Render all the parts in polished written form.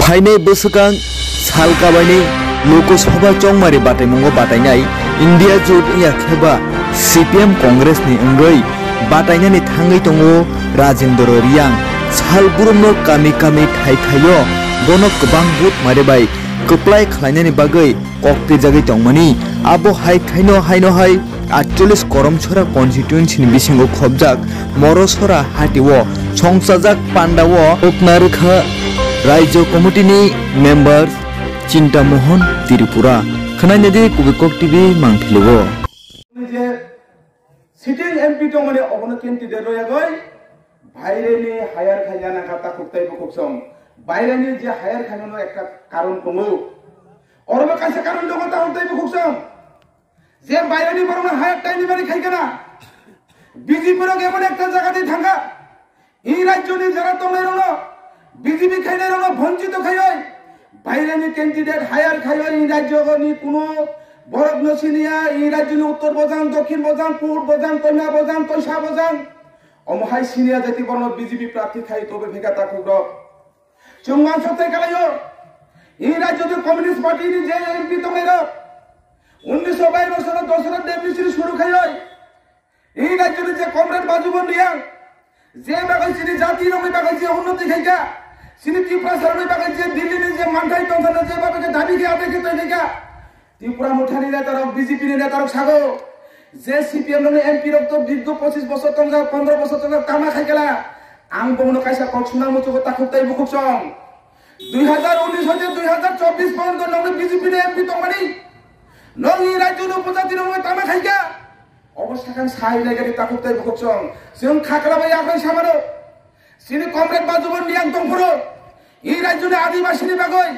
फाइनाय बोसोरगां सालकाबायनि Lok Sabha चौमारि बाथायमुंगो बाथायनाय India जुट याखेबा CPM Congress नि अंगै बाथायनानै थाङै दङ राजेंद्र रियां सालबुरुमनो कामि कामि थाइथायो गनो गोबां बुट मारिबाय कप्लाय खालायनायनि बागै कक्ति जागै दंमोनि आबो हाइखायनो हाय 48 करमछरा कन्स्टिट्युएन्सि नि बिसिंगो खबजाक मरसरा हाटिवो संसाजाक पान्डावो उपनारिखा राज्य कमिटिनि मेम्बार चिंतामोहन त्रिपुरा खनायनदि कुबिकक टीवी मांथिलुगो जे सिटिंग एमपी तो माने अबनो कैंडिडेट रयागय भाइरेनि हायार खायना खाता खुक्ताय बखसम भाइरेनि जे हायार खायनो एकटा कारण दङो अरबो कासे कारण दङ ता खुक्ताय बखसम जे भाइरेनि बरन हायार टाइनि बारि खायगोना बीजेपी रो गेमन एकटा जायगाते थांगा इ राज्यनि जारा दंनाय रनो बीजेपी खायनाय रनो वंचित खायय भाइरेनि कैंडिडेट हायार खायय इ राज्यनि कोनो बरफ नसिनिया इ राज्यनि उत्तर बजां दक्षिण बजां पूर्व बजां कन्या बजां तैसा बजां अमहाय सिनिया जाति बरन बीजेपी प्रार्थी खाय तबे भेगाता खुग्र चुंगान सत्य कालायो इ राज्यनि कम्युनिस्ट पार्टी नि जे एमपी दंनाय 1922 বছর দশরথ দেব মিছিল শুরু খায় এই রাজ্যের যে কমরেড বাজুবন নিয়াং যে বাগাইছিনি জাতি রমি বাগাইছে উন্নতি খাইকা সিনি ত্রিপুরা সরকারি বাগাইছে দিল্লি যে মানটাই তখন যে বাবাকে দাবি কে আবে খেতে খাইকা ত্রিপুরা মুঠানি নেতার বিজেপি নেতার সাগো যে সিপিএম নে এমপি রক্ত দীর্ঘ 25 বছর তঙ্গা 15 বছর তঙ্গা কামা খাইগলা আং বমন কাইসা কক্সনা মুচুক তাকুতাই বুকুকসং 2019 হতে 2024 পর্যন্ত ননে বিজেপি নে এমপি তঙ্গানি नंगी राज्य उपजाति नंगे तामा खाइगा अवस्था कान साइ लायगानि ताकुताय बखसं जों खाकलाबाय आखाय सामानो सिनि कमरेड बाजुबन नियां दंफरो इ राज्यनि आदिवासीनि बागै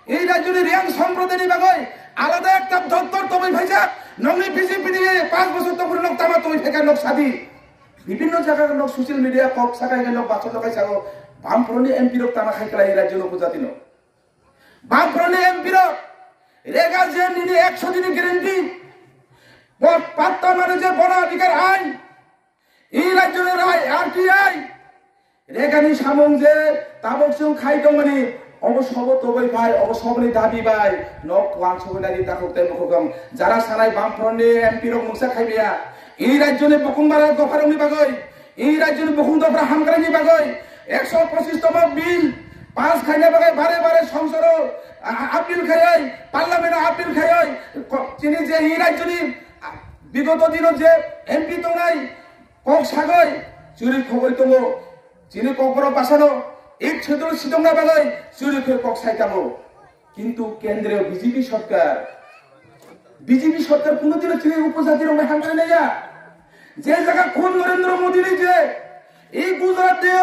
इ राज्यनि रियां सम्प्रदायनि बागै आलादा एकटा दत्तर तबै भाइजा नंगि बीजेपि नि 5 বছর तफर नक तामा तबै फेका नक सादि विभिन्न जायगा नक सोशल मीडिया कक साकाय नक बाचन नकाय सागो बामफ्रनि एमपि रक तामा खाइकला इ राज्यनि उपजाति न बामफ्रनि एमपि रक रेगा जे निने 100 दिन ग्यारंटी वो पत्ता माने जे बना अधिकार आइन इ राज्यनि राय आरटीआई रेगानि सामं जे ताबकजों खाय दंमानि अबसब तबै भाई अबसबनि दाबि भाई नक वान सबनारि ताकुताय मखगम जारा सानाय बामफ्रनि एमपि रक मुसा खायबिया इ राज्यनि बकुंबारा गफारनि बागै इ राज्यनि बकुंदफ्रा हामग्रानि बागै 125 तम बिल पास खायना बागै बारे बारे संसरो आपिल खाय पार्लियामेंट आपिल खाय चिनि जे इ राज्यनि विगत दिन जे एमपि दंनाय कक सागै चुरि खबर दङ चिनि ककर बासानो एक छेदर सिदंना बागै चुरि कक साइतामो किन्तु केंद्रीय बीजेपी सरकार कोनोदिन चिनि उपजाति रंग हांगरे नाया जे जायगा कोन नरेंद्र मोदी नि जे इ गुजरात दे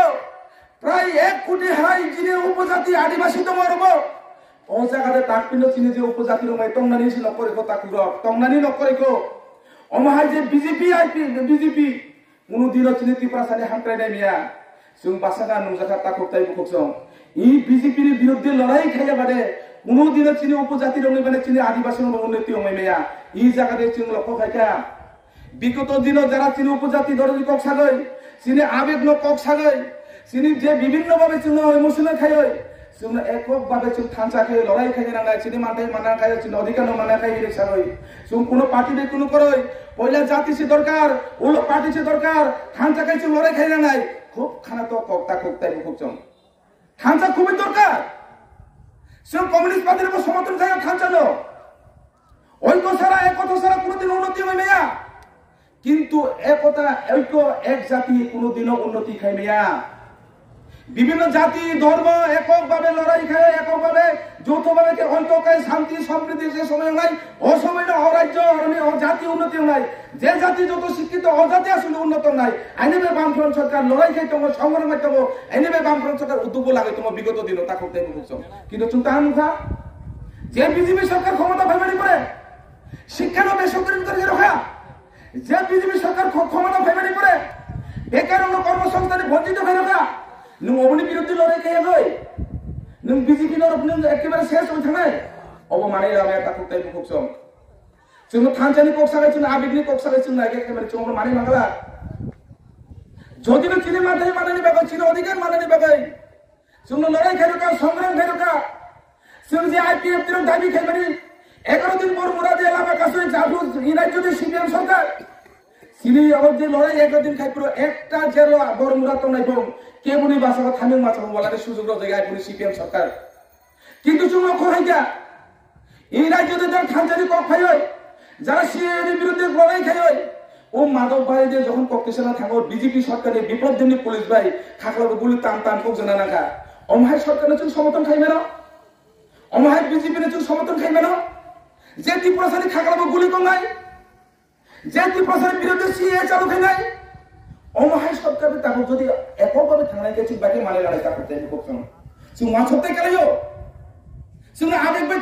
प्राय 1 कोटी हाय जिनि उपजाति आदिवासी दङ रबो ओ जागादे ताकपिनो चिनि जे उपजाति रंगाय तंगनानि सि नकरेको ताकुरो तंगनानि नकरेको अमहाय जे बीजेपी आईपी बीजेपी उनु दिनो चिनि त्रिपुरा सानि हांक्रायनाय मिया जों बासागा नुजाथा ताकुताय बुखसं इ बीजेपी नि बिरुद्धे लड़ाई खाया बादे उनु दिनो चिनि उपजाति रंगाय बाने चिनि आदिवासी रंग उन्नति होमय मिया इ जागादे चिनि लक्ष्य खायका बिगत दिनो जारा चिनि उपजाति दरनि कक सागै चिनि आबेग न कक सागै चिनि जे विभिन्न भाबे चिनि इमोशनल खाय जोंना एकक भाबे जों थांचा खाय लड़ाई खाय नांगा चिनि मानथाय माना खाय चिनि अधिकार न माना खाय रे सागै जों कोनो पार्टी दे कोनो करय पयला जाति से दरकार उलो पार्टी से दरकार थांचा खाय जों लड़ाई खाय नांगाय खूब खाना तो कक्ता कक्ताय बुखजों थांचा खूबই दरकार जों कम्युनिस्ट पार्टी रे समर्थन खाय थांचा न ঐক্য ছাড়া একতা ছাড়া কোনোদিন উন্নতি হয় না কিন্তু একতা ঐক্য এক জাতি কোনোদিন উন্নতি খায় না বিভিন্ন জাতি ধর্ম এককভাবে লড়াই খায় এককভাবে যৌথভাবে কে অন্তকায় শান্তি সমৃদ্ধি যে সময় নাই অসময় না অরাজ্য অরণি জাতি উন্নতি নাই যে জাতি যত শিক্ষিত অজাতি আসলে উন্নত নাই আইনেবে বামফ্রন্ট সরকার লড়াই খাই তোমার সংগ্রাম করতে আইনেবে বামফ্রন্ট সরকার উদ্যোগ লাগে তোমার বিগত দিন তা করতে বুঝছো কিন্তু চিন্তা মুখা যে বিজেপি সরকার ক্ষমতা ফাইমানি করে শিক্ষার বেসরকারি করে রাখা যে বিজেপি সরকার ক্ষমতা ফাইমানি করে বেকার কর্মসংস্থানে বঞ্চিত হয়ে রাখা नों अबनि बिरुद्धे लड़ाई खाया गय नों बीजेपी नरफ नों एकेबारे शेष होय थांनाय अब माने लामाया ताकुताय बुखसं जों थांचानि कक सागाय जों आबेगनि कक सागाय जों नागे एकेबारे जों माने मांगला जदिनो चिनि मानथाय मानानि बागै चिनि अधिकार मानानि बागै जोंनो लड़ाई खायरोका संग्राम खायरोका আইপিএফ দিনের দাবি খাইবানি 11 দিন পর মুরাদে এলাকা কাছে যাবো ইনাই যদি সিপিএম সরকার সিনি আমার যে লড়াই 11 দিন খাইপুর একটা জেলা বড় মুরাদ তো নাই বং কেবুনি বাসাবা থামিং মাছাবো বলারে সুযোগ জায়গায় পুরি সিপিএম সরকার কিন্তু চুমো খোহাইকা ইনাই যদি তার খানজানি কক খাই যারা সিএর বিরুদ্ধে লড়াই খাই ও মাদক ভাইদের যখন কক্টেশনে থাকো বিজেপি সরকারের বিপ্লব দিনী পুলিশ ভাই খাকলাবে গুলি টান টান হোক জানা নাকা অমহাই সরকারের চুল সমর্থন খাইবে না অমহাই বিজেপির চুল সমর্থন খাইবে না যে ত্রিপুরাসারি খাকলাবে গুলি কম নাই যে ত্রিপুরাসারির বিরুদ্ধে সিএ চালু খাই নাই অমহাই সরকারের তাকে যদি এককভাবে থানায় গেছি বাকি মানে লড়াই করতে করতাম চুল মাছ হতে গেলেও চুল আবেগ ভাই